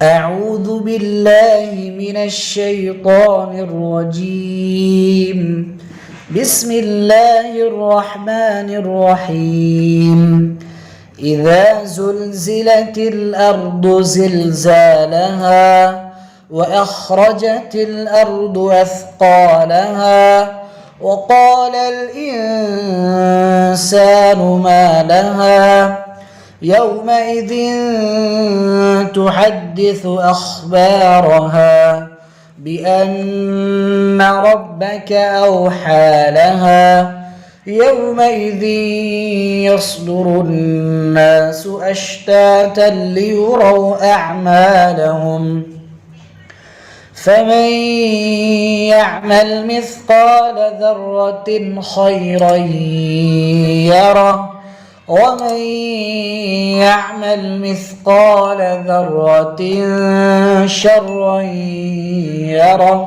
أعوذ بالله من الشيطان الرجيم. بسم الله الرحمن الرحيم. إذا زلزلت الأرض زلزالها وأخرجت الأرض أثقالها وقال الإنسان ما لها يومئذ تحدث أخبارها بأن ربك أوحى لها يومئذ يصدر الناس أشتاتا ليروا أعمالهم فمن يعمل مثقال ذرة خيرا يره ومن يعمل مثقال ذرة شرا يره.